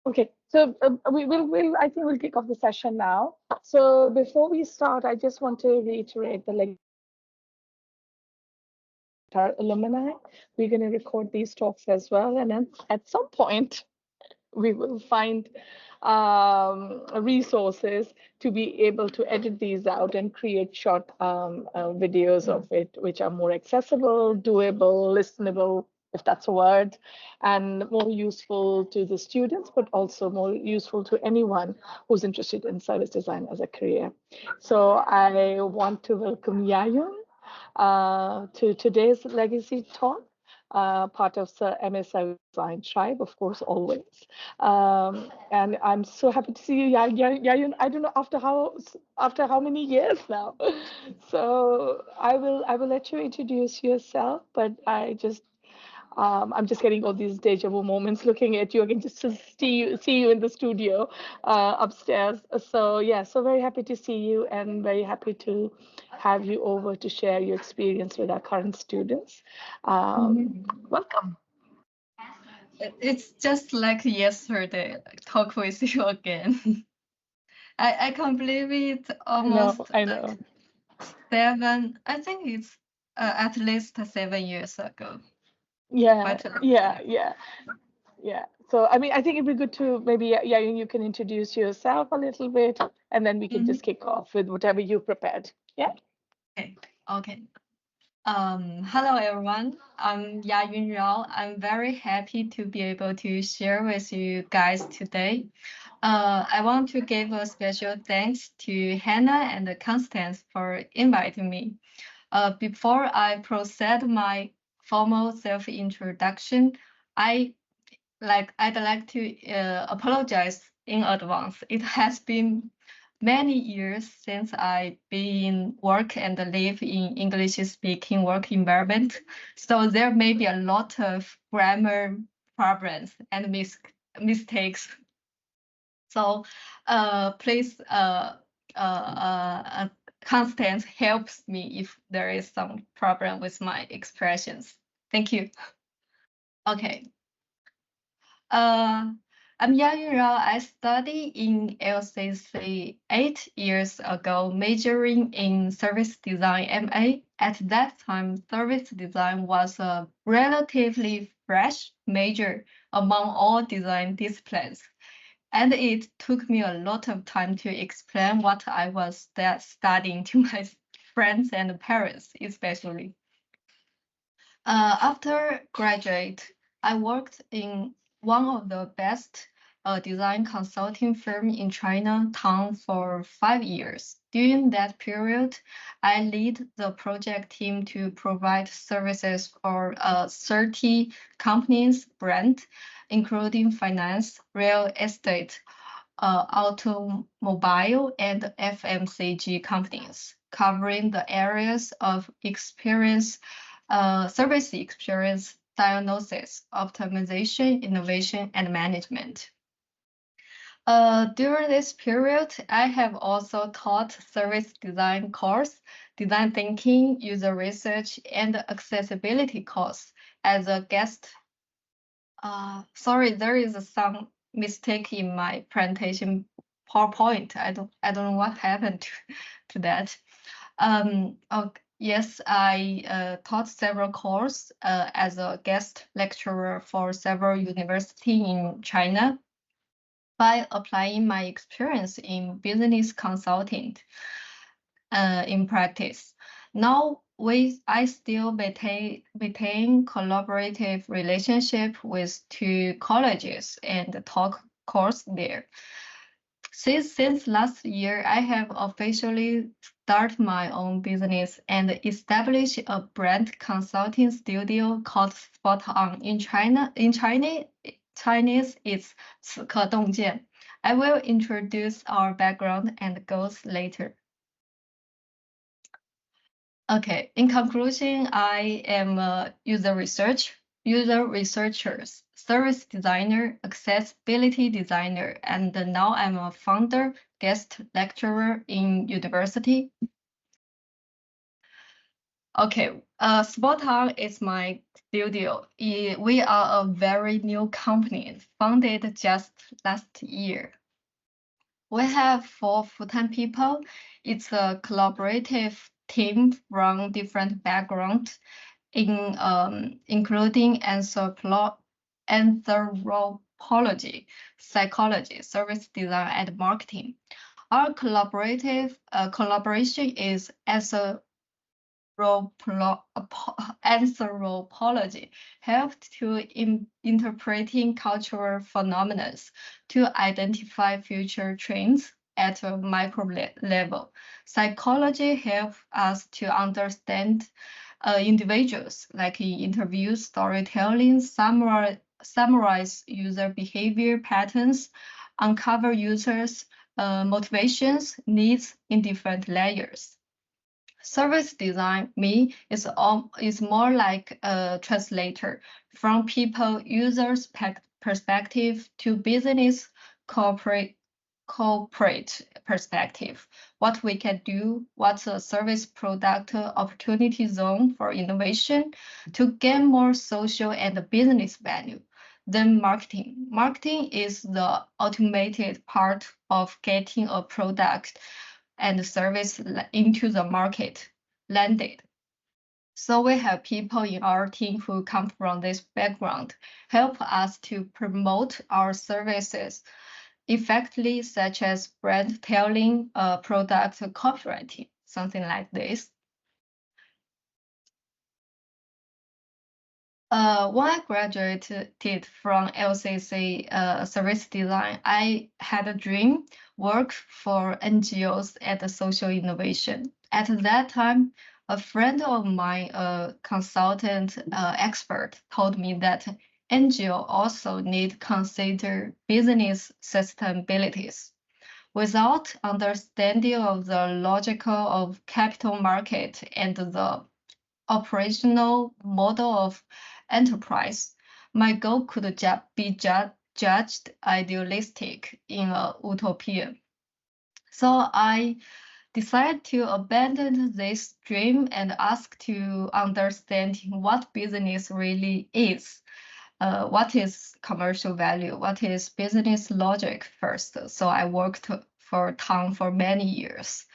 Okay, so I think we'll kick off the session now. So before we start, I just want to reiterate the like our alumni. We're going to record these talks as well, and then at some point we will find resources to be able to edit these out and create short videos of it, which are more accessible, doable, listenable, if that's a word, and more useful to the students, but also more useful to anyone who's interested in service design as a career. So I want to welcome Yayun to today's legacy talk, part of the MSI Design Tribe, of course, always. And I'm so happy to see you, Yayun. I don't know after how many years now. So I will let you introduce yourself, but I'm just getting all these deja vu moments looking at you again, just to see you in the studio upstairs. So yeah, so very happy to see you and very happy to have you over to share your experience with our current students. Welcome. It's just like yesterday, talk with you again. I can't believe it. I know, Almost I know. seven. I think it's at least 7 years ago. Yeah, Quite a long yeah, time. yeah, yeah. So I mean, I think it'd be good to maybe yeah, you can introduce yourself a little bit, and then we can Mhm. just kick off with whatever you prepared. Yeah. Okay. Okay. Hello everyone. I'm Yayun Rao. I'm very happy to be able to share with you guys today. I want to give a special thanks to Hannah and Constance for inviting me. Before I proceed my formal self-introduction, I I'd like to apologize in advance. It has been many years since I've been work and live in English speaking work environment. So there may be a lot of grammar problems and mistakes. So please Constance helps me if there is some problem with my expressions. Thank you. Okay. Uh, I'm Yayun Rao. I studied in LCC 8 years ago, majoring in service design MA. At that time, service design was a relatively fresh major among all design disciplines. And it took me a lot of time to explain what I was studying to my friends and parents, especially. After graduate, I worked in one of the best design consulting firm in Chinatown for 5 years. During that period, I lead the project team to provide services for 30 companies brand, including finance, real estate, automobile, and FMCG companies, covering the areas of service experience, diagnosis, optimization, innovation, and management. During this period, I have also taught service design course, design thinking, user research, and accessibility course as a guest. Sorry, there is some mistake in my presentation PowerPoint. I don't know what happened to that. Yes, I taught several courses as a guest lecturer for several universities in China by applying my experience in business consulting in practice. Now, I still maintain collaborative relationship with two colleges and taught course there. Since last year, I have officially started my own business and established a brand consulting studio called SpotOn. Chinese, it's 此刻洞见. I will introduce our background and goals later. Okay, in conclusion, I am a user researcher, service designer, accessibility designer, and now I'm a founder, guest lecturer in university. Okay, SpotOn is my studio. We are a very new company, founded just last year. We have 4 full-time people. It's a collaborative team from different backgrounds, including anthropology, psychology, service design, and marketing. Our collaboration is anthropology helped to interpreting cultural phenomena to identify future trends at a micro level. Psychology helps us to understand individuals, like in interviews, storytelling, summarize user behavior patterns, uncover users' motivations, needs in different layers. Service design, is more like a translator from people users perspective to business corporate perspective. What we can do, what's a service product opportunity zone for innovation to gain more social and business value. Then marketing. Marketing is the automated part of getting a product and service into the market landed. So we have people in our team who come from this background, help us to promote our services effectively, such as brand telling, product copywriting, something like this. When I graduated from LCC service design, I had a dream, work for NGOs at the social innovation. At that time, a friend of mine, a consultant expert, told me that NGO also need consider business sustainabilities. Without understanding of the logical of capital market and the operational model of enterprise, my goal could be judged idealistic in a utopia. So I decided to abandon this dream and ask to understand what business really is. What is commercial value? What is business logic first? So I worked for Tang for many years.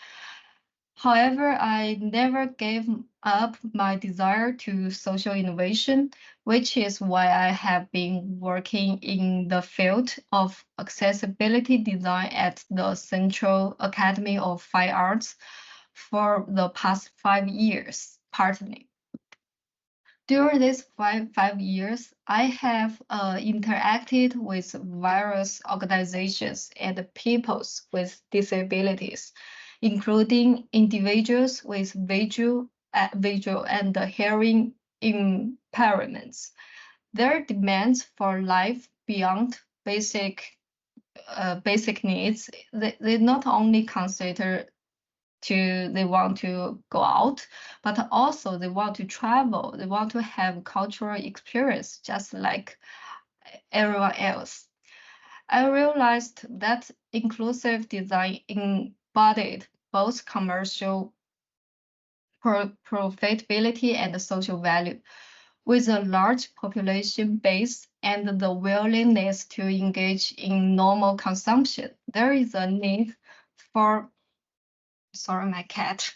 However, I never gave up my desire to social innovation, which is why I have been working in the field of accessibility design at the Central Academy of Fine Arts for the past 5 years, partly. During these five years, I have interacted with various organizations and peoples with disabilities, including individuals with visual and hearing impairments. Their demands for life beyond basic needs, they not only consider they want to go out, but also they want to travel, they want to have cultural experience just like everyone else. I realized that inclusive design embodied both commercial profitability and social value. With a large population base and the willingness to engage in normal consumption, there is a need for sorry, my cat.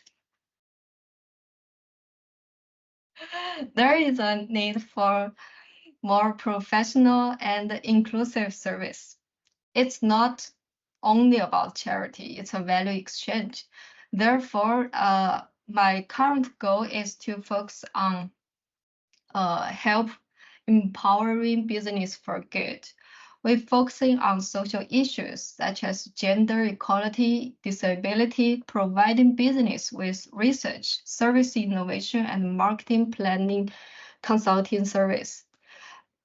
There is a need for more professional and inclusive service. It's not only about charity, it's a value exchange. Therefore, my current goal is to focus on help empowering business for good. We're focusing on social issues such as gender equality, disability, providing business with research, service innovation, and marketing planning consulting service.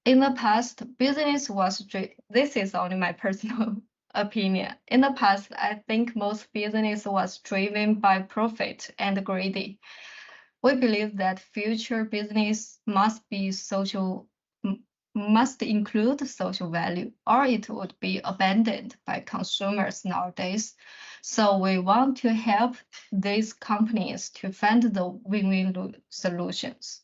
In the past, business was this is only my personal opinion. In the past, I think most business was driven by profit and greedy. We believe that future business must be social must include social value, or it would be abandoned by consumers nowadays. So we want to help these companies to find the win-win solutions.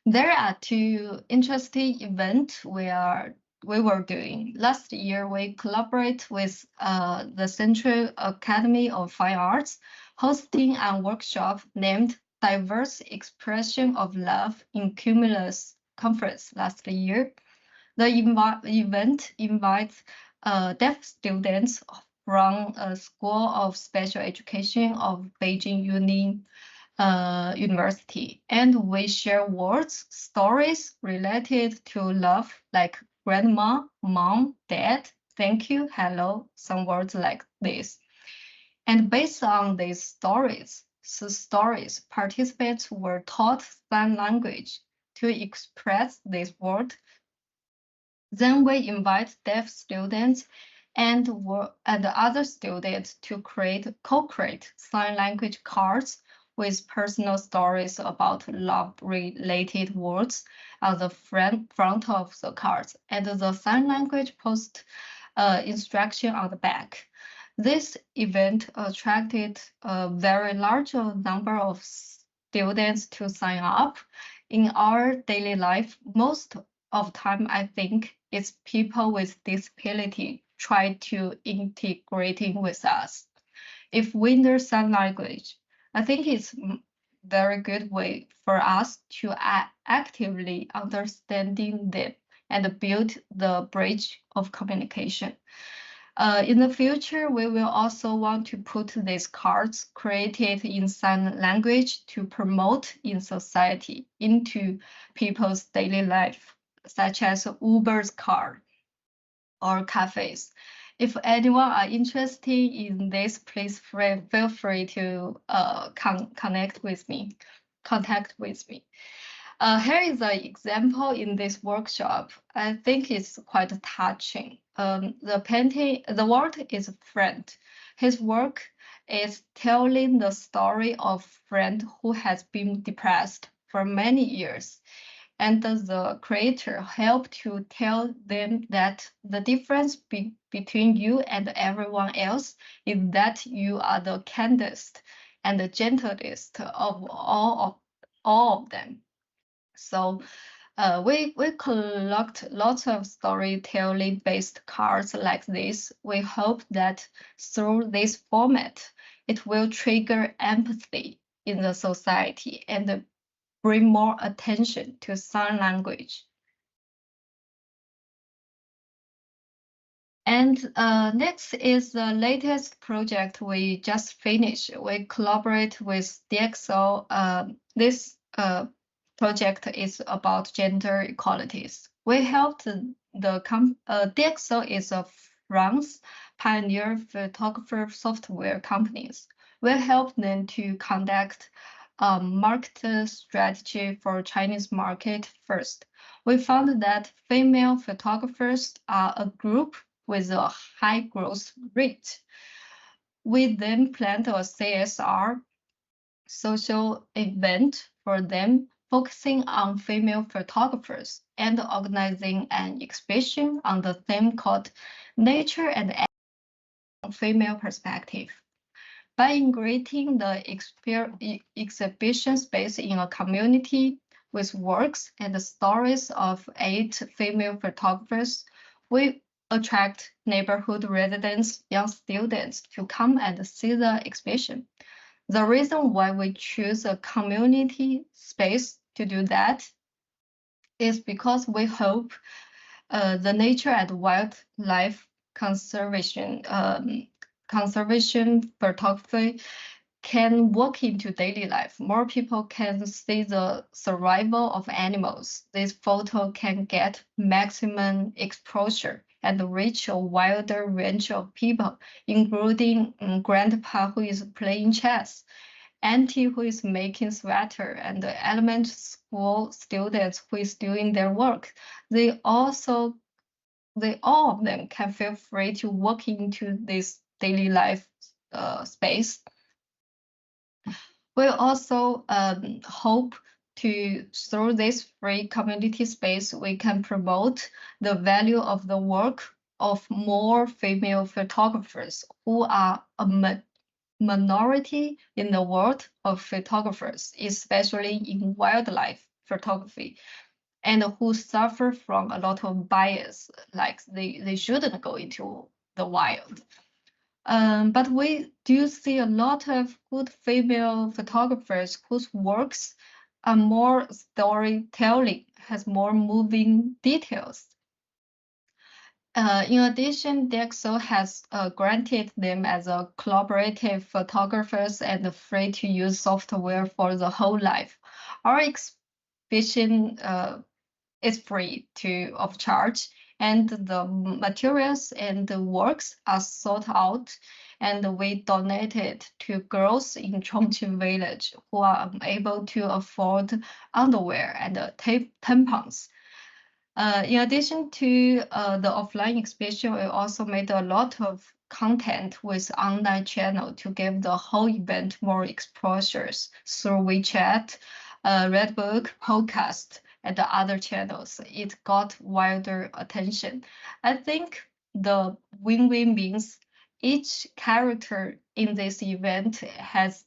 There are two interesting events we were doing. Last year, we collaborate with the Central Academy of Fine Arts, hosting a workshop named Diverse Expression of Love in Cumulus Conference last year. The event invites deaf students from a School of Special Education of Beijing University, and we share words, stories related to love, like grandma, mom, dad, thank you, hello, some words like this. And based on these stories, participants were taught sign language to express this word. Then we invite deaf students and other students to co-create sign language cards with personal stories about love-related words on the front of the cards, and the sign language post instruction on the back. This event attracted a very large number of students to sign up. In our daily life, most of time, I think it's people with disability try to integrating with us. If we learn sign language, I think it's very good way for us to actively understanding them and build the bridge of communication. In the future, we will also want to put these cards created in sign language to promote in society into people's daily life, such as Uber's card or cafes. If anyone are interested in this, please feel free to contact with me. Here is an example in this workshop. I think it's quite touching. The word is friend. His work is telling the story of a friend who has been depressed for many years. And the creator helped to tell them that the difference between you and everyone else is that you are the kindest and the gentlest of all of them. So we collect lots of storytelling based cards like this. We hope that through this format, it will trigger empathy in the society and bring more attention to sign language. And next is the latest project we just finished. We collaborate with DXO. This project is about gender equalities. We helped DXO is a France pioneer photographer software companies. We helped them to conduct market strategy for Chinese market first. We found that female photographers are a group with a high growth rate. We then planned a CSR social event for them, focusing on female photographers and organizing an exhibition on the theme called Nature and Female Perspective. By integrating the exhibition space in a community with works and stories of 8 female photographers, we attract neighborhood residents, young students to come and see the exhibition. The reason why we choose a community space to do that is because we hope the nature and wildlife conservation photography can work into daily life. More people can see the survival of animals. This photo can get maximum exposure and reach a wider range of people, including grandpa who is playing chess, auntie who is making sweater, and the elementary school students who is doing their work. All of them can feel free to walk into this daily life space. We also hope through this free community space, we can promote the value of the work of more female photographers who are a minority in the world of photographers, especially in wildlife photography, and who suffer from a lot of bias, like they shouldn't go into the wild. But we do see a lot of good female photographers whose works are more storytelling, has more moving details. In addition, DxO has granted them as a collaborative photographers and free-to-use software for the whole life. Our exhibition is free of charge, and the materials and the works are sought out, and we donate it to girls in Chongqing village who are unable to afford underwear and tampons. In addition to the offline exhibition, we also made a lot of content with online channel to give the whole event more exposures through WeChat, Redbook, podcast, and the other channels. It got wider attention. I think the win-win means each character in this event has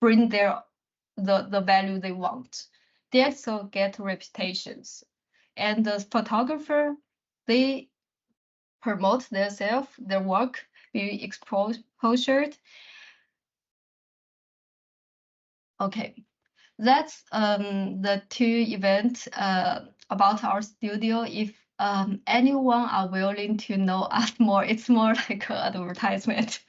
bring the value they want. They also get reputations, and the photographer, they promote themselves, their work be exposed. Okay, that's the two events about our studio. If anyone are willing to know us more, it's more like an advertisement.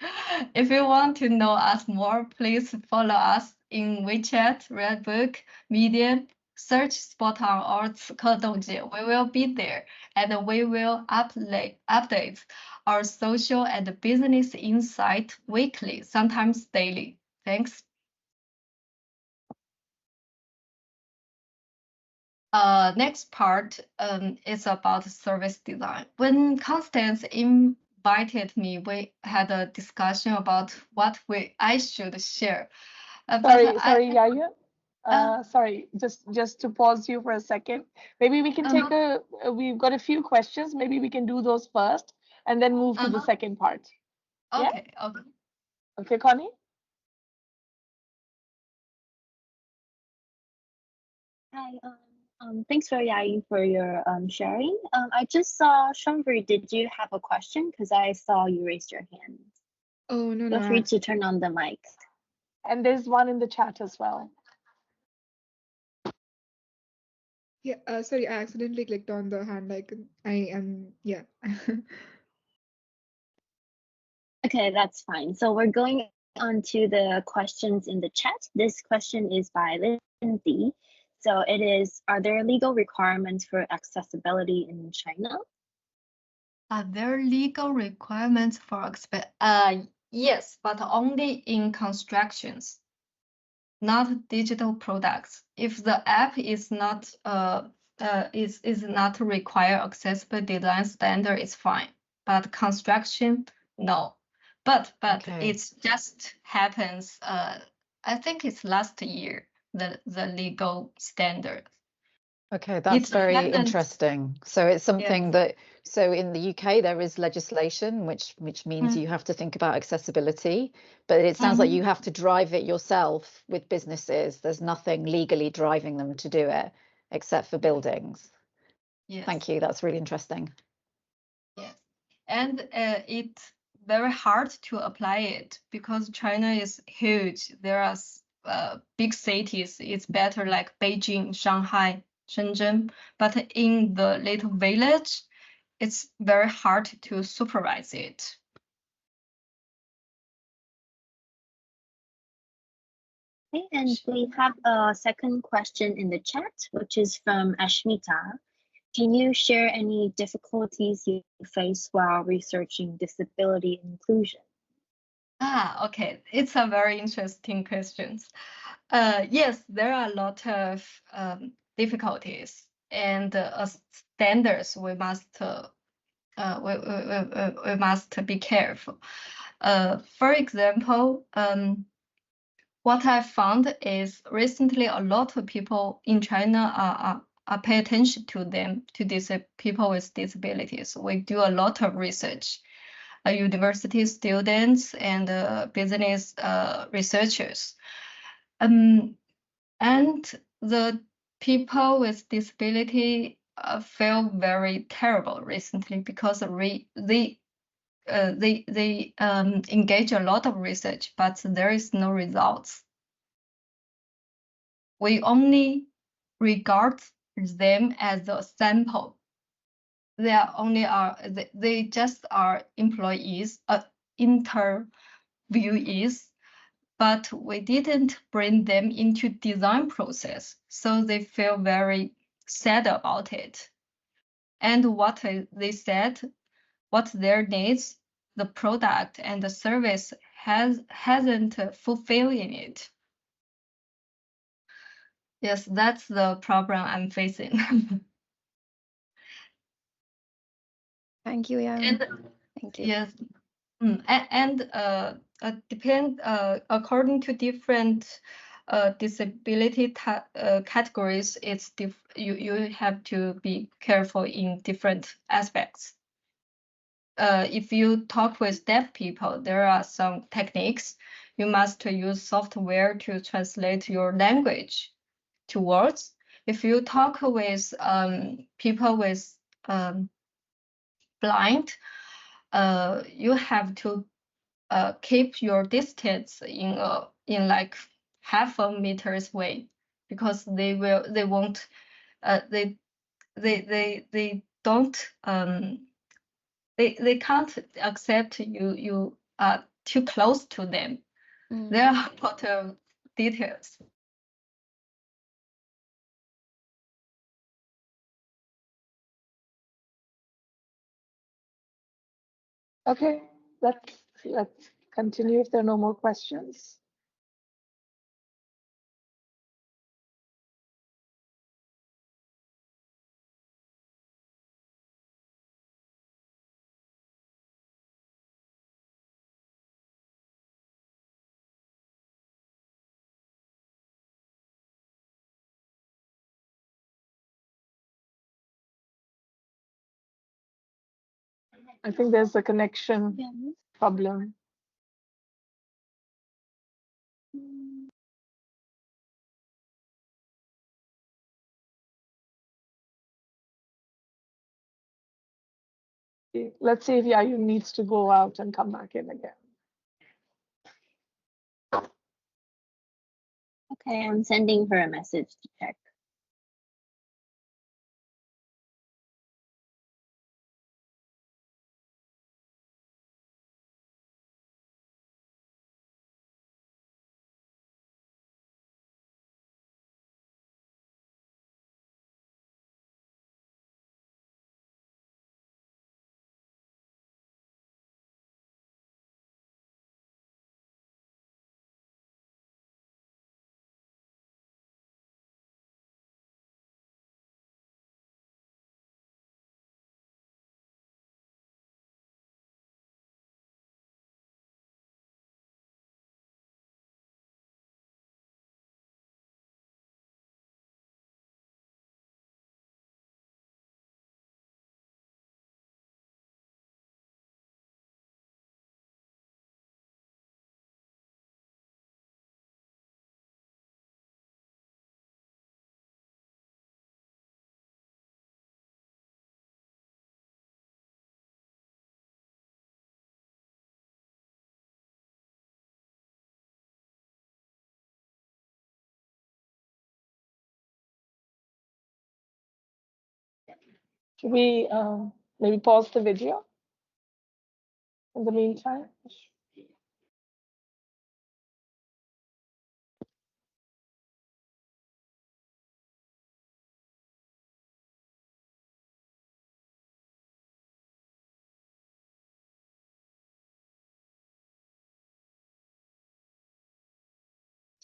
If you want to know us more, please follow us in WeChat, Redbook, Medium, search SpotOn or 此刻洞见. We will be there, and we will update our social and business insight weekly, sometimes daily. Thanks. Next part is about service design. When Constance invited me, we had a discussion about what I should share. Sorry, Yayun. Sorry, just to pause you for a second. Maybe we can take we've got a few questions. Maybe we can do those first and then move to the second part. Okay, Yeah? okay. Okay, Connie? Hi, thanks for Yayun for your sharing. I just saw Shangri, did you have a question? Because I saw you raise your hand. Oh, no, Feel free to turn on the mic. And there's one in the chat as well. Yeah, sorry, I accidentally clicked on the hand icon. Yeah. Okay, that's fine. So we're going on to the questions in the chat. This question is by Lindsay. So it is, are there legal requirements for accessibility in China? Are there legal requirements for yes, but only in constructions, not digital products. If the app is not is not require accessible design standard, it's fine. But construction, no. But Okay. it just happens. I think it's last year the legal standard. Okay, that's very interesting. So it's something that, so in the UK there is legislation which means you have to think about accessibility, but it sounds like you have to drive it yourself with businesses. There's nothing legally driving them to do it except for buildings. Yes. Thank you. That's really interesting. Yes, and it's very hard to apply it because China is huge. There are big cities. It's better like Beijing, Shanghai, Shenzhen, but in the little village, it's very hard to supervise it. Okay, and we have a second question in the chat, which is from Ashmita. Can you share any difficulties you face while researching disability inclusion? Okay. It's a very interesting question. Yes, there are a lot of difficulties, and standards we must be careful. For example, what I found is recently a lot of people in China are pay attention to them, to these people with disabilities. We do a lot of research. University students and business researchers. And the people with disability feel very terrible recently because they engage a lot of research, but there is no results. We only regard them as a sample. They just are employees, interviewees, but we didn't bring them into design process, so they feel very sad about it. And what they said, what their needs, the product and the service hasn't fulfilling it. Yes, that's the problem I'm facing. Thank you, Yayun. Thank you. Yes. Depend according to different disability categories, you have to be careful in different aspects. If you talk with deaf people, there are some techniques. You must use software to translate your language to words. If you talk with people with blind, you have to keep your distance in like half a meter's way, because they won't they don't they can't accept you are too close to them. There are a lot of details. Okay, let's continue if there are no more questions. I think there's a connection problem. Let's see if Yayun needs to go out and come back in again. Okay, I'm sending her a message to check. Should we maybe pause the video in the meantime?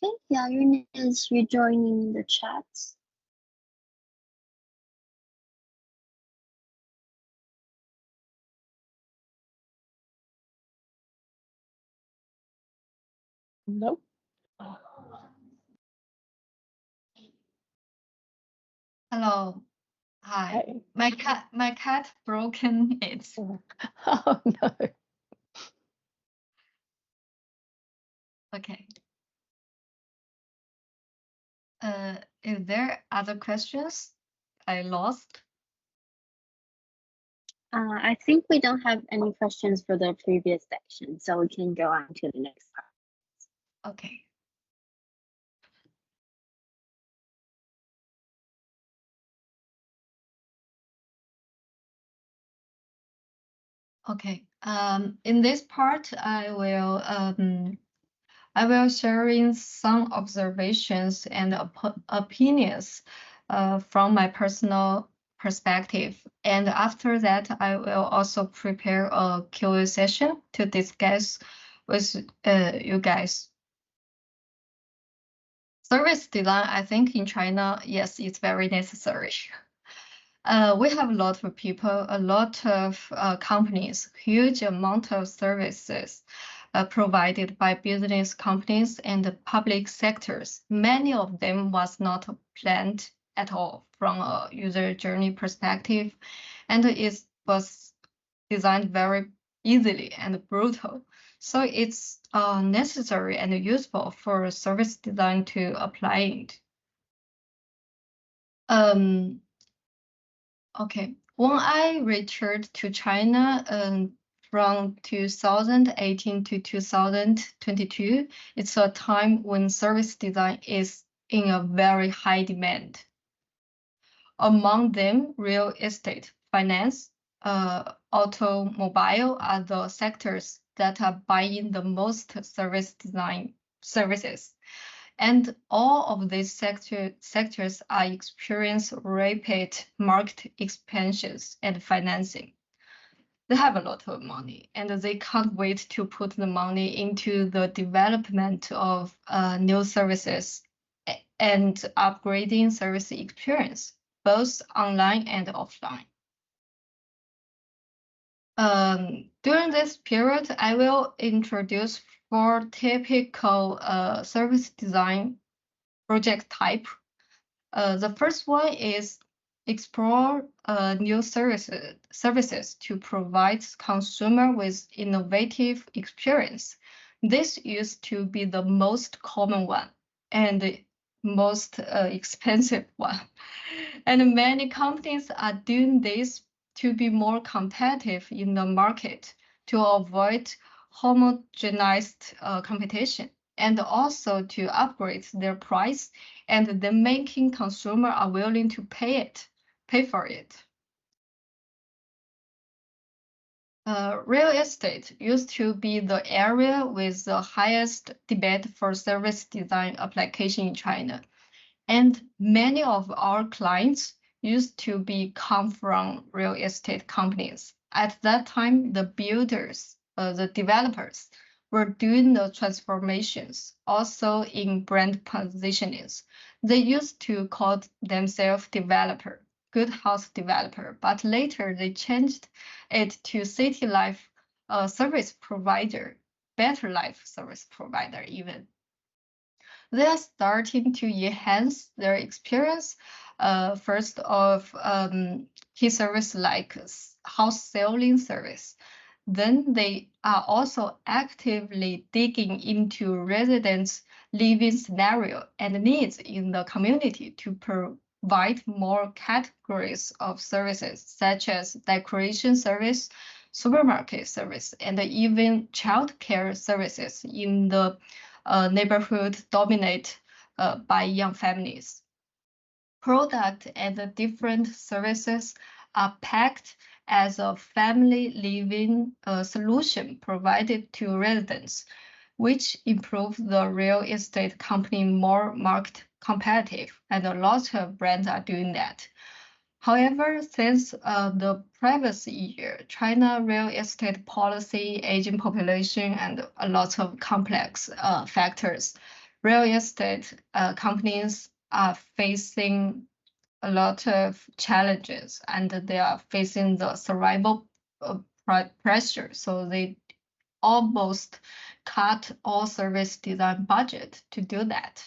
Okay, Yayun is rejoining the chat. Nope. Hello. Hi. Hi. My cat broken it. Oh no. Okay. Is there other questions I lost? I think we don't have any questions for the previous section, so we can go on to the next part. Okay. Okay. In this part, I will sharing some observations and opinions from my personal perspective. And after that, I will also prepare a Q&A session to discuss with you guys. Service design, I think in China, yes, it's very necessary. We have a lot of people, a lot of companies, huge amount of services provided by business companies and the public sectors. Many of them was not planned at all from a user journey perspective, and it was designed very easily and brutal. So it's necessary and useful for service design to apply it. Okay, when I returned to China from 2018 to 2022, it's a time when service design is in a very high demand. Among them, real estate, finance, automobile are the sectors that are buying the most service design services. And all of these sectors are experiencing rapid market expansions and financing. They have a lot of money, and they can't wait to put the money into the development of new services and upgrading service experience, both online and offline. During this period, I will introduce 4 typical service design project type. The first one is explore new services to provide consumer with innovative experience. This used to be the most common one and the most expensive one. And many companies are doing this to be more competitive in the market, to avoid homogenized competition, and also to upgrade their price, and then making consumer are willing to pay for it. Real estate used to be the area with the highest debate for service design application in China. And many of our clients used to come from real estate companies. At that time, the builders, the developers, were doing the transformations, also in brand positionings. They used to call themselves developer, good house developer, but later they changed it to city life service provider, better life service provider even. They are starting to enhance their experience. First of key service like house selling service. Then they are also actively digging into residents' living scenario and needs in the community to provide more categories of services, such as decoration service, supermarket service, and even childcare services in the neighborhood dominated by young families. Product and the different services are packed as a family living solution provided to residents, which improve the real estate company more market competitive, and a lot of brands are doing that. However, since the previous year, China real estate policy, aging population, and a lot of complex factors, real estate companies are facing a lot of challenges, and they are facing the survival pressure. So they almost cut all service design budget to do that.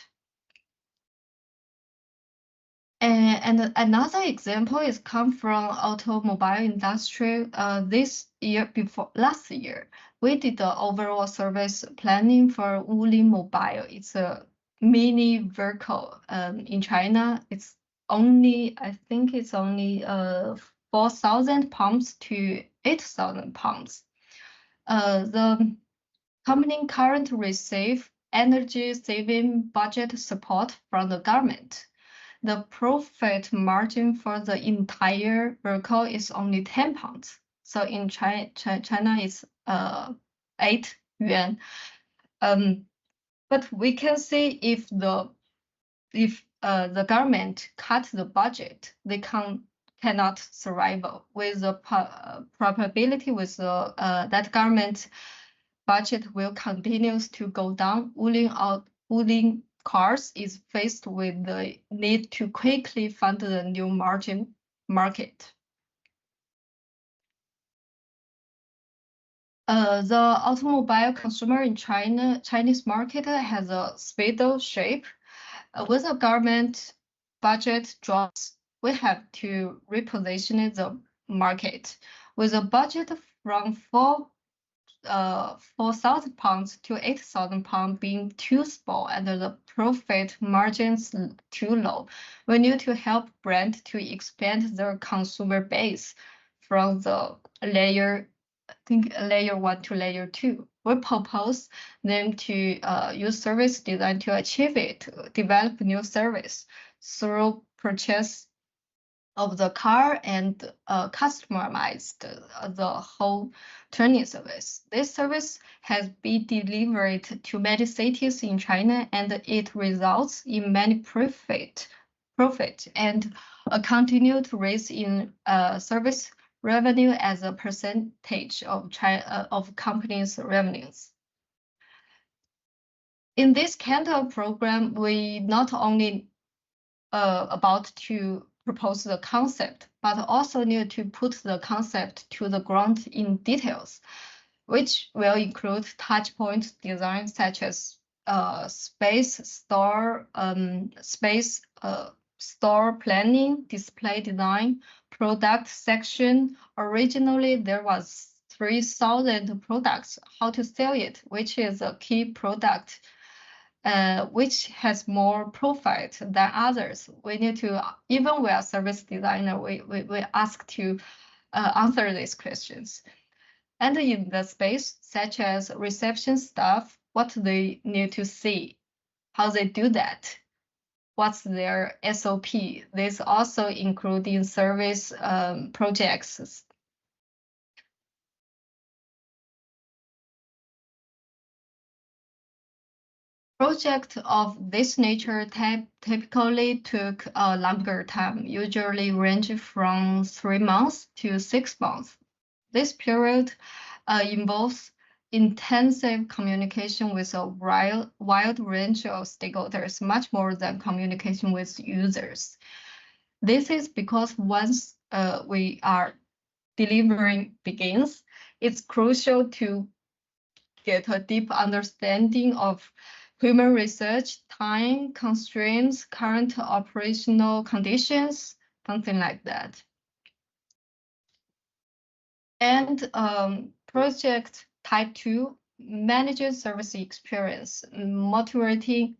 And another example is come from automobile industry. Last year, we did the overall service planning for Wuling Mobile. It's a mini vehicle in China. It's only, I think it's only 4,000 pounds to 8,000 pounds. The company currently receive energy saving budget support from the government. The profit margin for the entire vehicle is only 10 pounds. So in China it's 8 yuan. But we can see if the government cut the budget, they cannot survive with the probability with the that government budget will continue to go down. Wuling Cars is faced with the need to quickly fund the new margin market. The automobile consumer in Chinese market has a spindle shape. With the government budget drops, we have to reposition the market. With a budget from 4,000 pounds to 8,000 pounds being too small and the profit margins too low, we need to help brand to expand their consumer base from the layer 1 to layer 2. We propose them to use service design to achieve it, develop new service through purchase of the car and customized the whole training service. This service has been delivered to many cities in China, and it results in many profit and a continued rise in service revenue as a percentage of companies' revenues. In this kind of program, we not only about to propose the concept, but also need to put the concept to the ground in details, which will include touchpoint design such as store planning, display design, product section. Originally, there was 3,000 products. How to sell it, which is a key product which has more profit than others. We need to, even we are service designer, we ask to answer these questions. And in the space, such as reception staff, what they need to see, how they do that, what's their SOP. This also including service projects. Project of this nature typically took a longer time, usually range from 3 months to 6 months. This period involves intensive communication with a wide range of stakeholders, much more than communication with users. This is because once we are delivering begins, it's crucial to get a deep understanding of human research, time constraints, current operational conditions, something like that. And project type 2, manages service experience, monitoring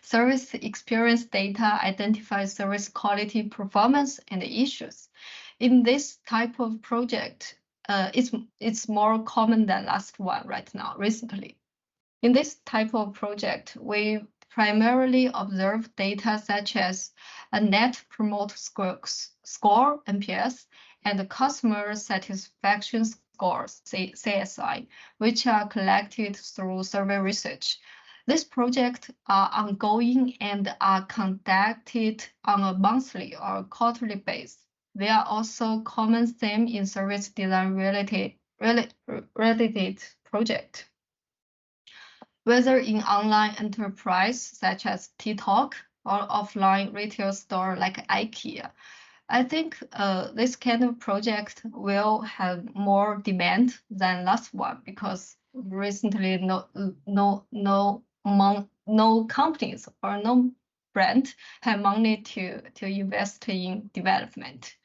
service experience data, identifies service quality, performance, and issues. In this type of project, it's more common than last one right now, recently. In this type of project, we primarily observe data such as a Net Promoter Score, NPS, and customer satisfaction scores, CSI, which are collected through survey research. These projects are ongoing and are conducted on a monthly or quarterly basis. They are also common theme in service design related project. Whether in online enterprise such as TikTok or offline retail store like IKEA, I think this kind of project will have more demand than last one because recently no companies or no brand have money to invest in development.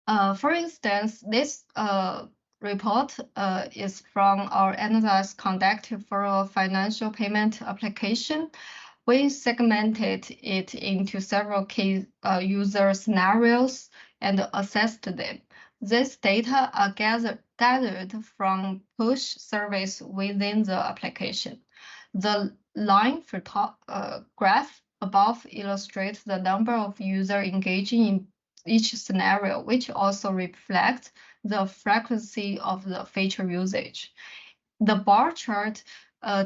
For instance, this report is from our analysis conducted for a financial payment application. We segmented it into several key user scenarios and assessed them. This data are gathered from push surveys within the application. The line for top graph above illustrates the number of users engaging in each scenario, which also reflects the frequency of the feature usage. The bar chart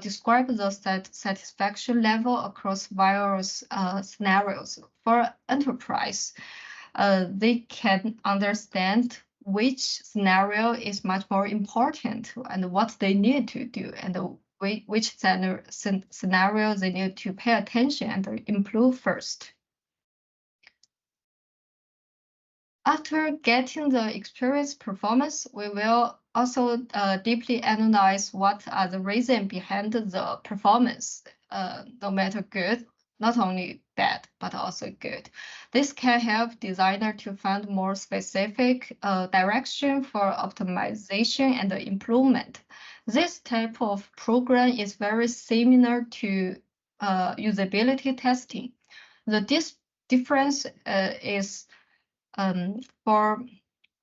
describes the satisfaction level across various scenarios. For enterprise, they can understand which scenario is much more important and what they need to do, and which scenario they need to pay attention and improve first. After getting the experience performance, we will also deeply analyze what are the reasons behind the performance, no matter good, not only bad, but also good. This can help designer to find more specific direction for optimization and improvement. This type of program is very similar to usability testing. The difference is for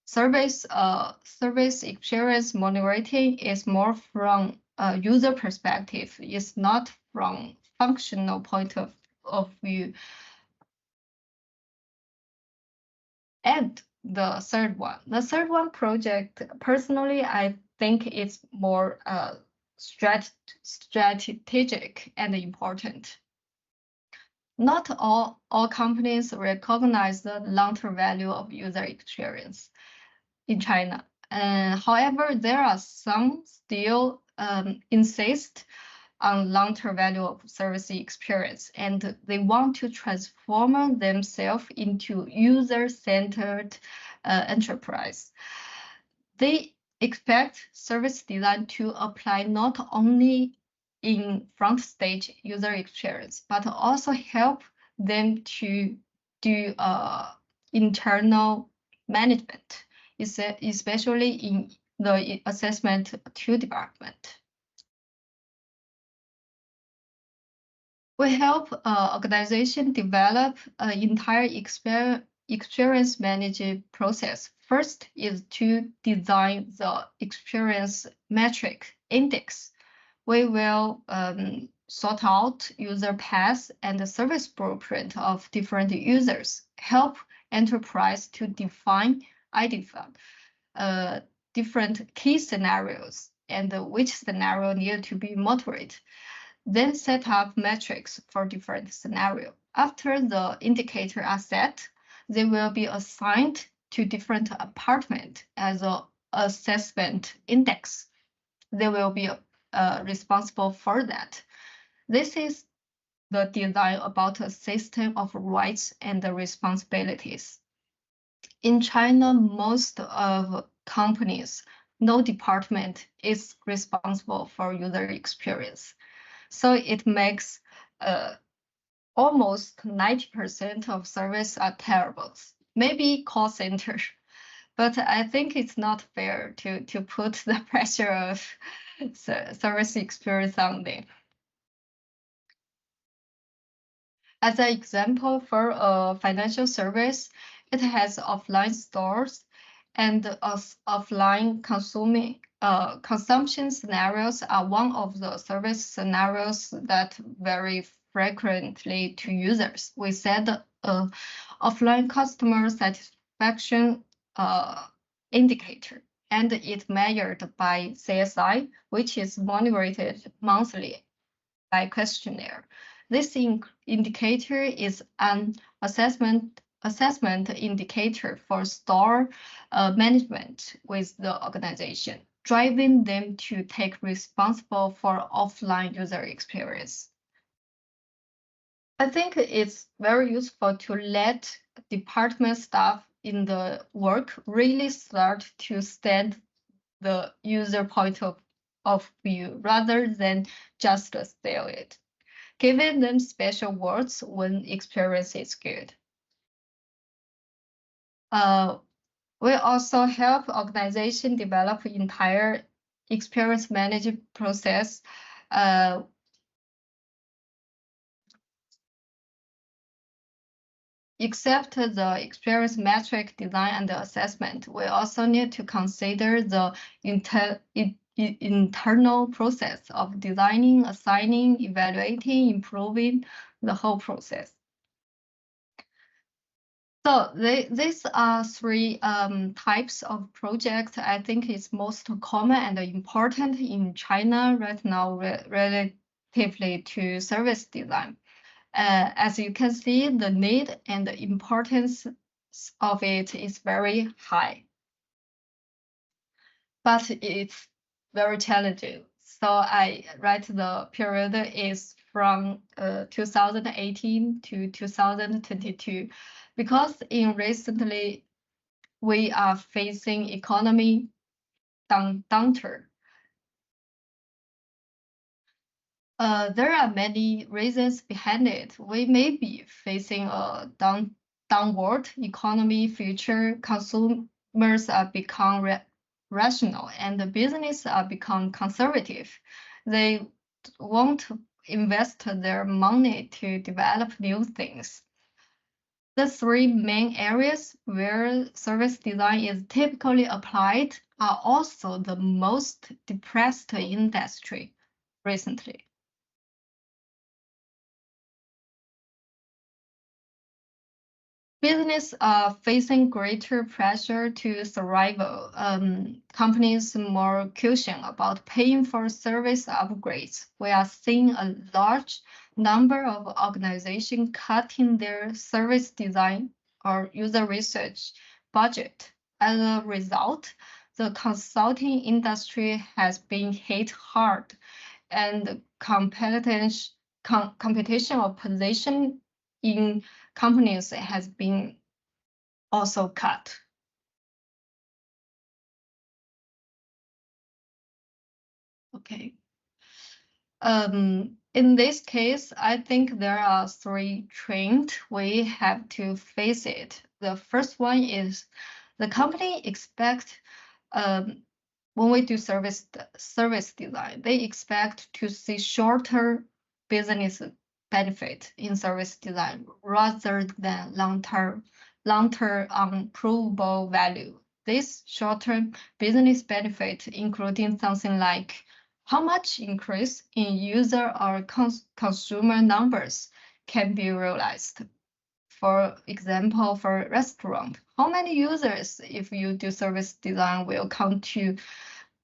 service experience monitoring is more from a user perspective. It's not from functional point of view. And the third one project, personally, I think it's more strategic and important. Not all companies recognize the long-term value of user experience in China. However, there are some still insist on long-term value of service experience, and they want to transform themselves into user-centered enterprise. They expect service design to apply not only in front stage user experience, but also help them to do internal management, especially in the assessment to department. We help organization develop an entire experience management process. First is to design the experience metric index. We will sort out user paths and the service blueprint of different users, help enterprise to identify different key scenarios and which scenario need to be moderated. Then set up metrics for different scenarios. After the indicators are set, they will be assigned to different departments as an assessment index. They will be responsible for that. This is the design about a system of rights and responsibilities. In China, most of companies, no department is responsible for user experience. So it makes almost 90% of service are terrible. Maybe call center, but I think it's not fair to put the pressure of service experience on them. As an example, for a financial service, it has offline stores and offline consumption scenarios are one of the service scenarios that vary frequently to users. We said offline customer satisfaction indicator, and it measured by CSI, which is monitored monthly by questionnaire. This indicator is an assessment indicator for store management with the organization, driving them to take responsible for offline user experience. I think it's very useful to let department staff in the work really start to stand the user point of view rather than just sell it. giving them special words when experience is good. We also help organization develop entire experience management process. Except the experience metric design and assessment, we also need to consider the internal process of designing, assigning, evaluating, improving the whole process. So these are three types of projects I think is most common and important in China right now relatively to service design. As you can see, the need and the importance of it is very high, but it's very challenging. So I write the period is from 2018 to 2022, because in recently we are facing economy downturn. There are many reasons behind it. We may be facing a downward economy future. Consumers are become rational and the business are become conservative. They won't invest their money to develop new things. The three main areas where service design is typically applied are also the most depressed industry recently. Business are facing greater pressure to survival. Companies more cautious about paying for service upgrades. We are seeing a large number of organizations cutting their service design or user research budget. As a result, the consulting industry has been hit hard, and competition of position in companies has been also cut. Okay. In this case, I think there are three trends we have to face it. The first one is the company expect when we do service design, they expect to see shorter business benefit in service design rather than long-term unprovable value. This short-term business benefit, including something like how much increase in user or consumer numbers can be realized. For example, for restaurant, how many users, if you do service design, will come to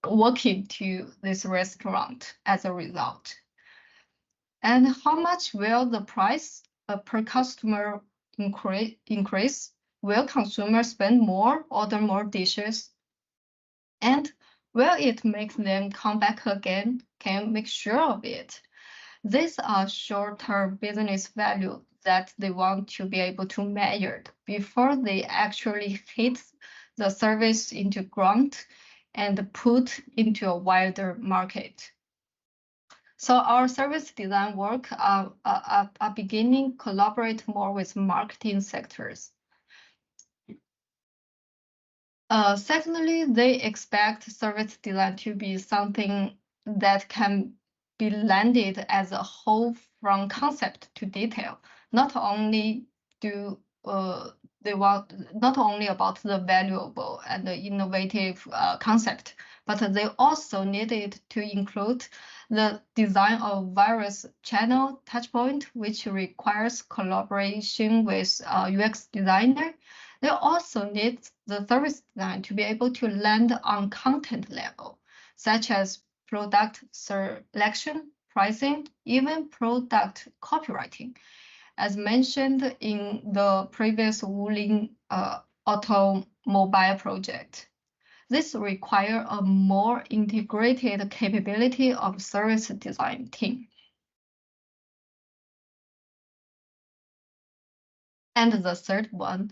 walk into this restaurant as a result? And how much will the price per customer increase? Will consumers spend more, order more dishes? And will it make them come back again? Can you make sure of it? These are short-term business value that they want to be able to measure before they actually hit the service into ground and put into a wider market. So our service design work are beginning collaborate more with marketing sectors. Secondly, they expect service design to be something that can be landed as a whole from concept to detail. Not only do they want not only about the valuable and the innovative concept, but they also needed to include the design of various channel touchpoint, which requires collaboration with UX designer. They also need the service design to be able to land on content level, such as product selection, pricing, even product copywriting. As mentioned in the previous Wuling automobile project, this requires a more integrated capability of service design team. And the third one,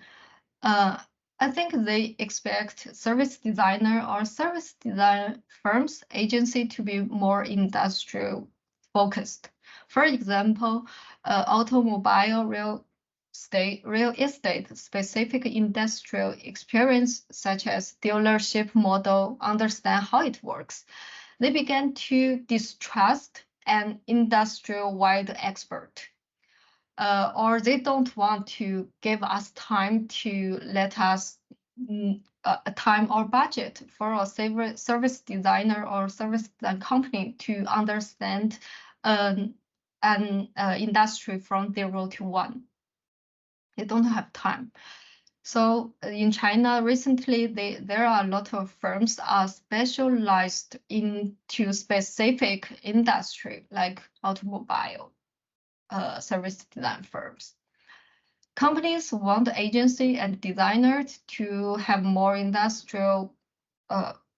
I think they expect service designer or service design firms agency to be more industrial focused. For example, automobile, real estate specific industrial experience, such as dealership model, understand how it works. They began to distrust an industrial-wide expert. Or they don't want to give us time to let us time or budget for a service designer or service design company to understand an industry from 0 to 1. They don't have time. So in China recently, there are a lot of firms are specialized into specific industry like automobile service design firms. Companies want agency and designers to have more industrial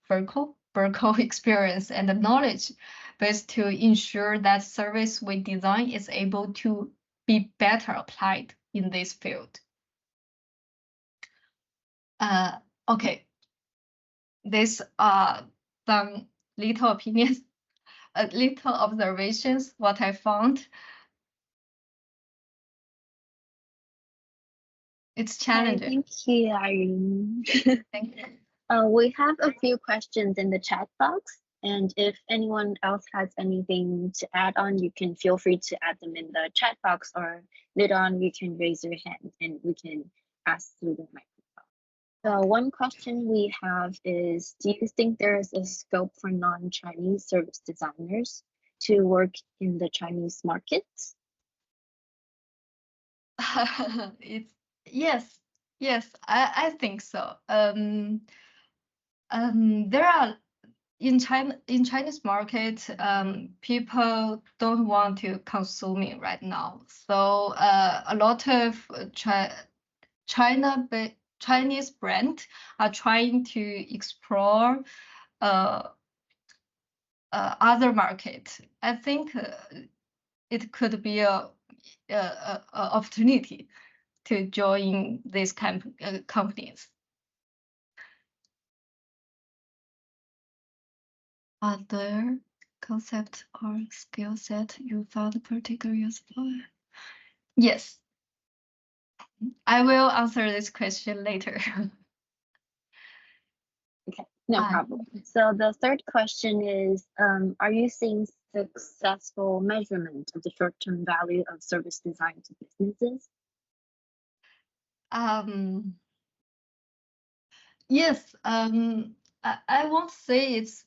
vertical experience and knowledge, but to ensure that service we design is able to be better applied in this field. Okay, these are some little opinions, little observations, what I found. It's challenging. Thank you, Yayun. Thank you. We have a few questions in the chat box, and if anyone else has anything to add on, you can feel free to add them in the chat box, or later on you can raise your hand and we can ask through the microphone. So one question we have is, do you think there is a scope for non-Chinese service designers to work in the Chinese market? Yes, I think so. There are in Chinese market, people don't want to consume it right now. So a lot of Chinese brands are trying to explore other market. I think it could be a opportunity to join these companies. Other concept or skill set you found particularly useful? Yes, I will answer this question later. Okay, no problem. So the third question is, are you seeing successful measurement of the short-term value of service design to businesses? Yes, I won't say it's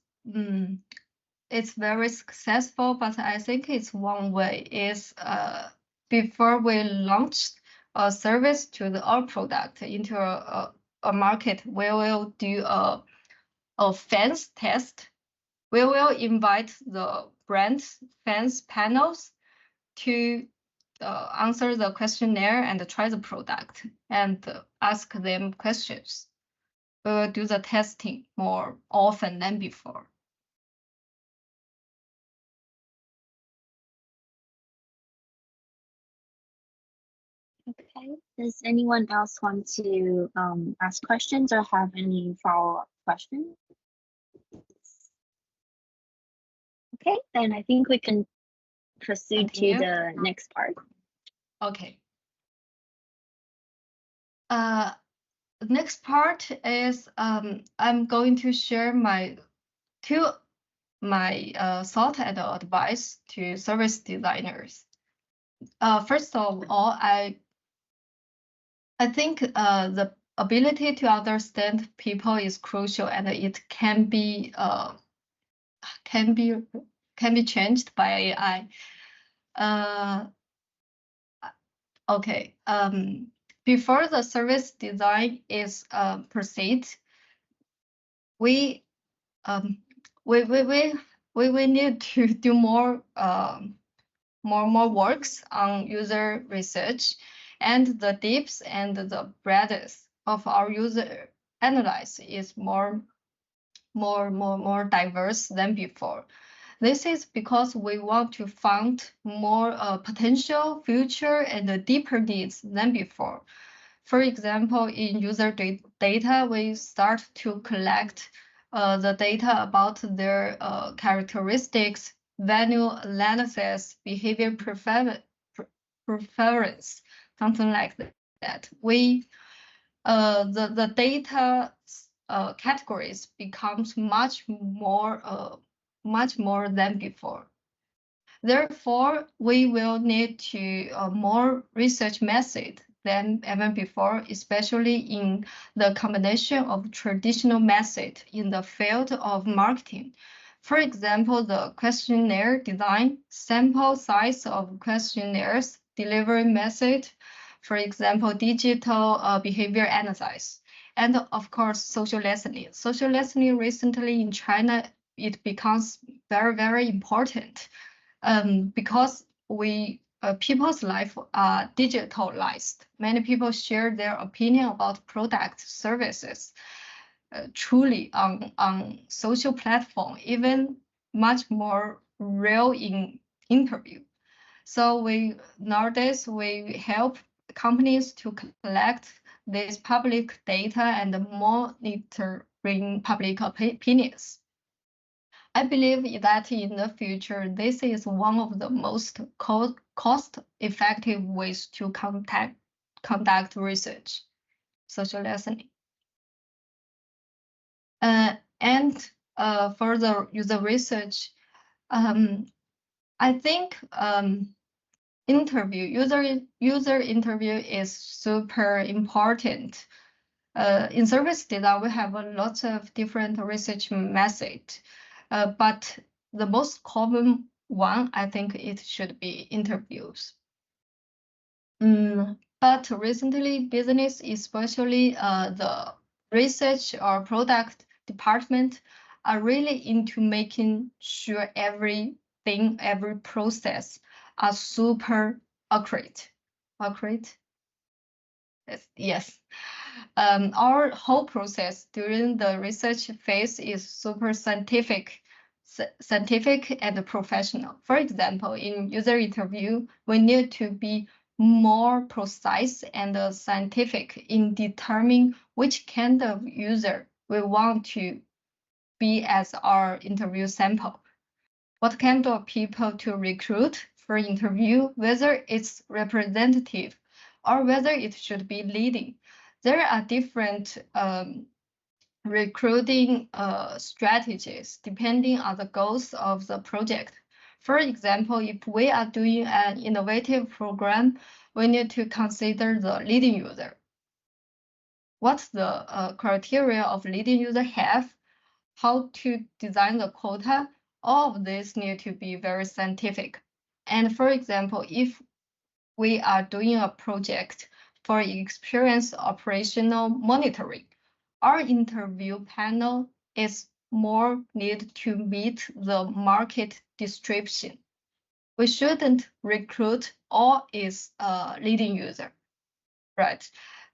very successful, but I think it's one way is before we launched a service to our product into a market, we will do a fans test. We will invite the brand's fans panels to answer the questionnaire and try the product and ask them questions. We will do the testing more often than before. Okay, does anyone else want to ask questions or have any follow-up questions? Okay, then I think we can proceed to the next part. Okay. The next part is I'm going to share my thought and advice to service designers. First of all, I think the ability to understand people is crucial, and it can be changed by AI. Okay. Before the service design is proceed, we need to do more works on user research, and the depths and the breadth of our user analysis is more diverse than before. This is because we want to find more potential, future, and deeper needs than before. For example, in user data, we start to collect the data about their characteristics, value analysis, behavior preference, something like that. The data categories becomes much more than before. Therefore, we will need to more research method than ever before, especially in the combination of traditional method in the field of marketing. For example, the questionnaire design, sample size of questionnaires, delivery method, for example, digital behavior analysis, and of course, social listening. Social listening recently in China, it becomes very, very important because people's life are digitalized. Many people share their opinion about product services truly on social platform, even much more real in interview. So nowadays we help companies to collect this public data and monitoring public opinions. I believe that in the future, this is one of the most cost-effective ways to conduct research, social listening. And for the user research, I think user interview is super important. In service design, we have a lot of different research methods. But the most common one, I think it should be interviews. But recently, business, especially the research or product department, are really into making sure everything, every process are super accurate. Yes. Our whole process during the research phase is super scientific and professional. For example, in user interview, we need to be more precise and scientific in determining which kind of user we want to be as our interview sample. What kind of people to recruit for interview, whether it's representative or whether it should be leading. There are different recruiting strategies depending on the goals of the project. For example, if we are doing an innovative program, we need to consider the leading user. What's the criteria of leading user have? How to design the quota? All of this need to be very scientific. And for example, if we are doing a project for experience operational monitoring, our interview panel is more need to meet the market description. We shouldn't recruit all its leading user, right?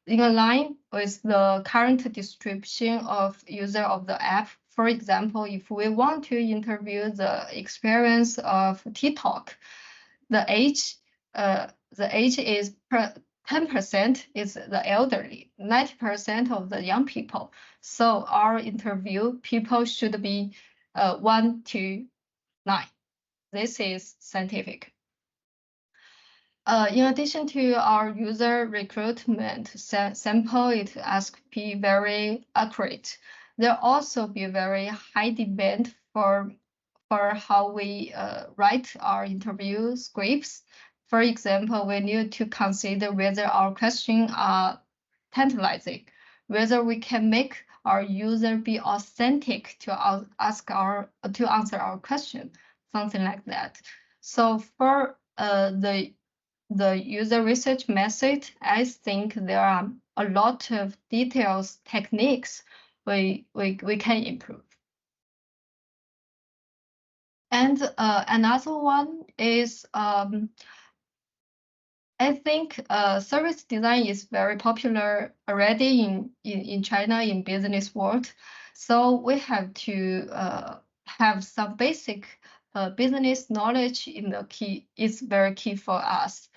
In line with the current description of user of the app. For example, if we want to interview the experience of TikTok, the age is 10% is the elderly, 90% of the young people. So our interview people should be 1 to 9. This is scientific. In addition to our user recruitment sample, it has to be very accurate. There also be very high demand for how we write our interview scripts. For example, we need to consider whether our questions are tantalizing, whether we can make our user be authentic to answer our question, something like that. So for the user research method, I think there are a lot of details, techniques we can improve. And another one is, I think service design is very popular already in China, in business world. So we have to have some basic business knowledge in the key. It's very key for us.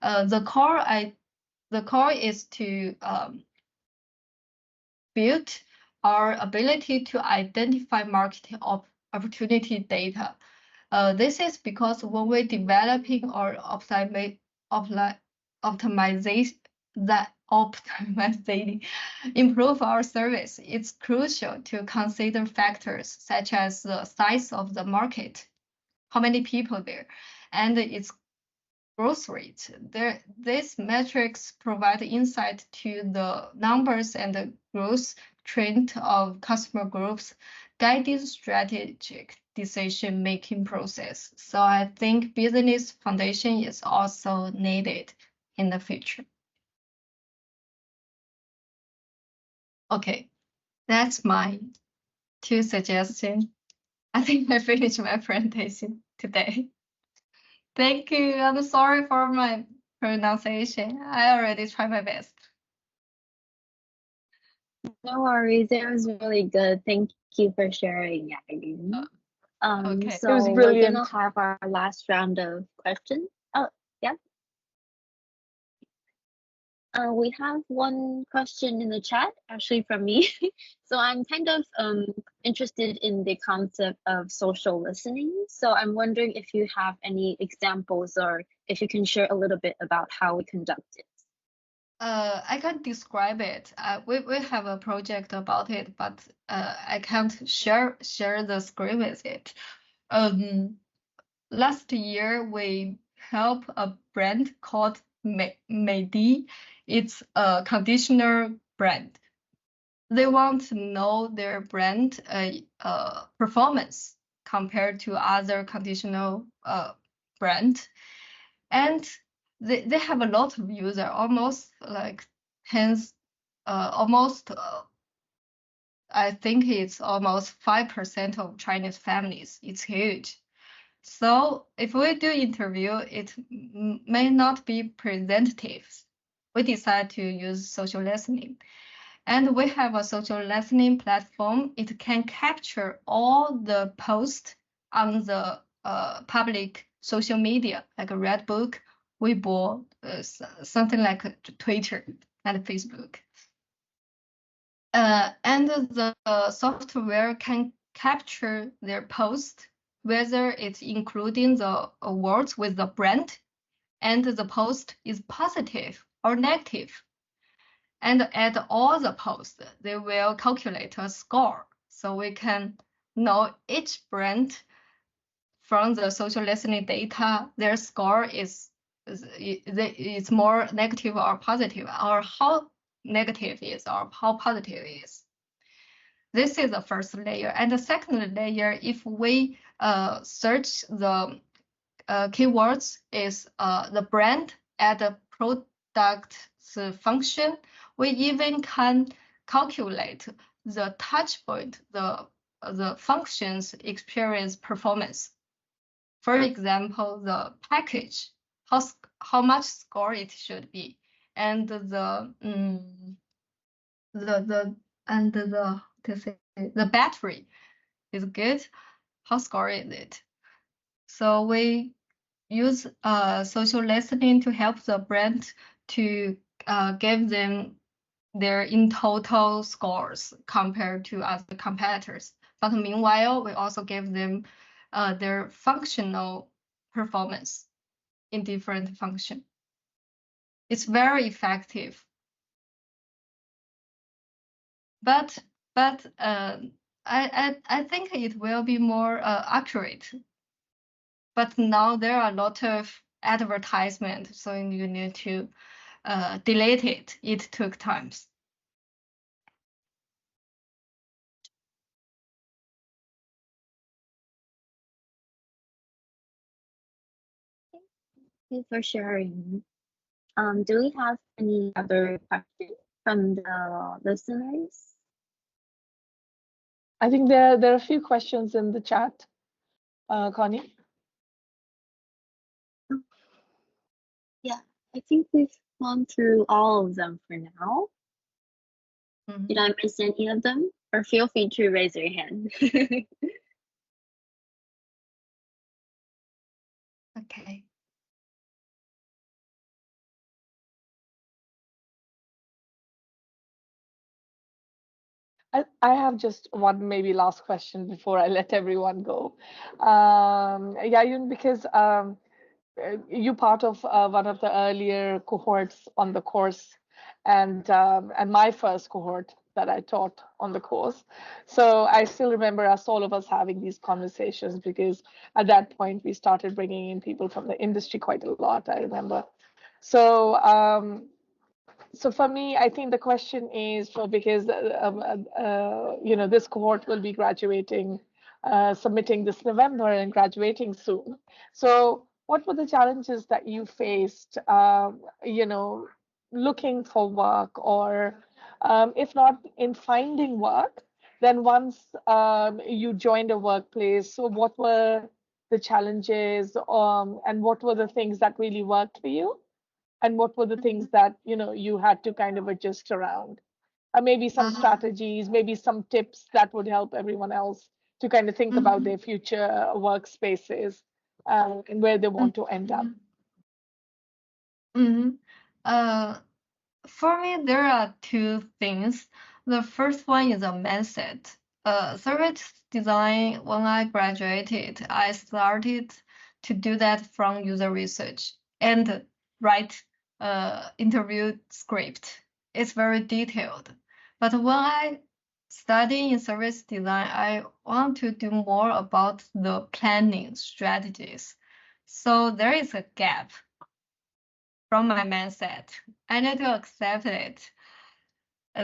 The core is to build our ability to identify market opportunity data. This is because when we're developing or optimizing, improve our service, it's crucial to consider factors such as the size of the market, how many people there, and its growth rate. These metrics provide insight to the numbers and the growth trend of customer groups, guiding strategic decision-making process. So I think business foundation is also needed in the future. Okay, that's my 2 suggestions. I think I finished my presentation today. Thank you. I'm sorry for my pronunciation. I already tried my best. No worries. It was really good. Thank you for sharing, Yayun. Okay. So It was we're brilliant. gonna have our last round of questions. Oh, yeah. We have one question in the chat, actually from me. So I'm kind of interested in the concept of social listening. So I'm wondering if you have any examples or if you can share a little bit about how we conduct it. I can't describe it. We have a project about it, but I can't share the screen with it. Last year we helped a brand called Meidi. It's a conditioner brand. They want to know their brand performance compared to other conditioner brand, and they have a lot of users, almost like tens, I think it's almost 5% of Chinese families. It's huge. So if we do interview, it may not be representative. We decide to use social listening. And we have a social listening platform. It can capture all the posts on the public social media, like a Redbook, Weibo, something like Twitter and Facebook. And the software can capture their post, whether it's including the words with the brand, and the post is positive or negative. And at all the posts, they will calculate a score. So we can know each brand from the social listening data, their score is more negative or positive, or how negative is or how positive is. This is the first layer. And the second layer, if we search the keywords is the brand and the product function, we even can calculate the touch point, the functions experience performance. For example, the package, how much score it should be, and the battery is good. How score is it? So we use social listening to help the brand to give them their in total scores compared to other competitors. But meanwhile, we also give them their functional performance in different function. It's very effective. But I think it will be more accurate. But now there are a lot of advertisement, so you need to delete it. It took time. Thank you for sharing. Do we have any other questions from the listeners? I think there are a few questions in the chat, Connie. Yeah, I think we've gone through all of them for now. Did I miss any of them? Or feel free to raise your hand. Okay. I have just one maybe last question before I let everyone go. Yayun, because you part of one of the earlier cohorts on the course, and my first cohort that I taught on the course. So I still remember all of us having these conversations, because at that point we started bringing in people from the industry quite a lot, I remember. So so for me, I think the question is because this cohort will be graduating, submitting this November and graduating soon. So what were the challenges that you faced, looking for work, or if not in finding work, then once you joined a workplace, so what were the challenges, and what were the things that really worked for you? And what were the things that you had to kind of adjust around, maybe some strategies, maybe some tips that would help everyone else to kind of think about their future workspaces, and where they want to end up. For me, there are two things. The first one is a mindset. Service design, when I graduated, I started to do that from user research and write interview script. It's very detailed. But when I study in service design, I want to do more about the planning strategies. So there is a gap from my mindset. I need to accept it.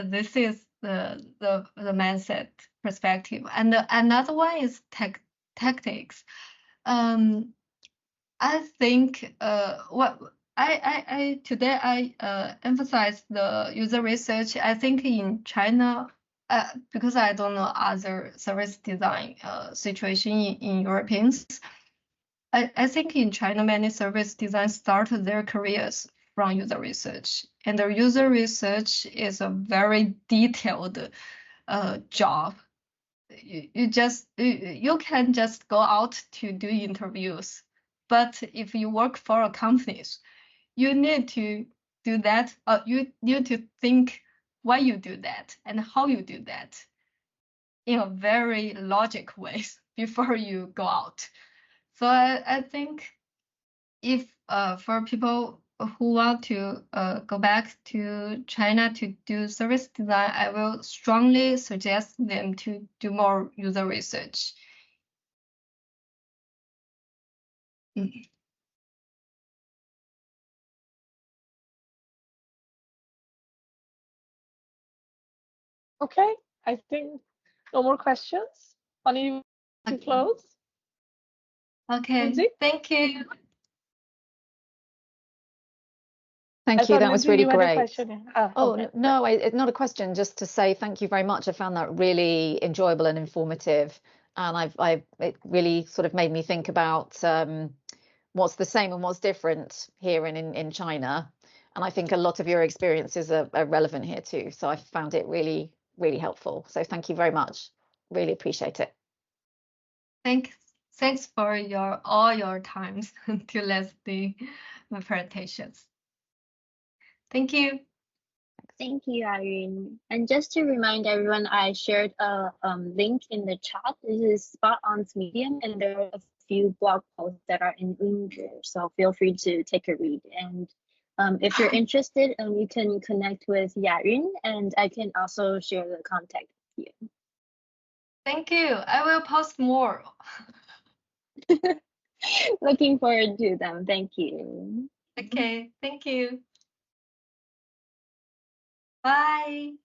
This is the mindset perspective. And another one is tactics. I think what I today I emphasize the user research. I think in China, because I don't know other service design situation in Europeans. I think in China, many service designers start their careers from user research, and the user research is a very detailed job. You can just go out to do interviews, but if you work for a company, you need to do that. You need to think why you do that and how you do that in a very logic way before you go out. So I think if for people who want to go back to China to do service design, I will strongly suggest them to do more user research. Okay, I think no more questions. Funny to close. Okay, Lindsay? thank you. Thank you. That was really great. Oh, okay. No, it's not a question. Just to say thank you very much. I found that really enjoyable and informative, and it really sort of made me think about what's the same and what's different here in China. And I think a lot of your experiences are relevant here too. So I found it really, really helpful. So thank you very much. Really appreciate it. Thanks for all your times to listen the presentations. Thank you. Thank you, Irene. And just to remind everyone, I shared a link in the chat. This is SpotOn's Medium, and there are a few blog posts that are in English, so feel free to take a read. And if you're interested, you can connect with Yayun, and I can also share the contact with you. Thank you. I will post more. Looking forward to them. Thank you. Okay, thank you. Bye.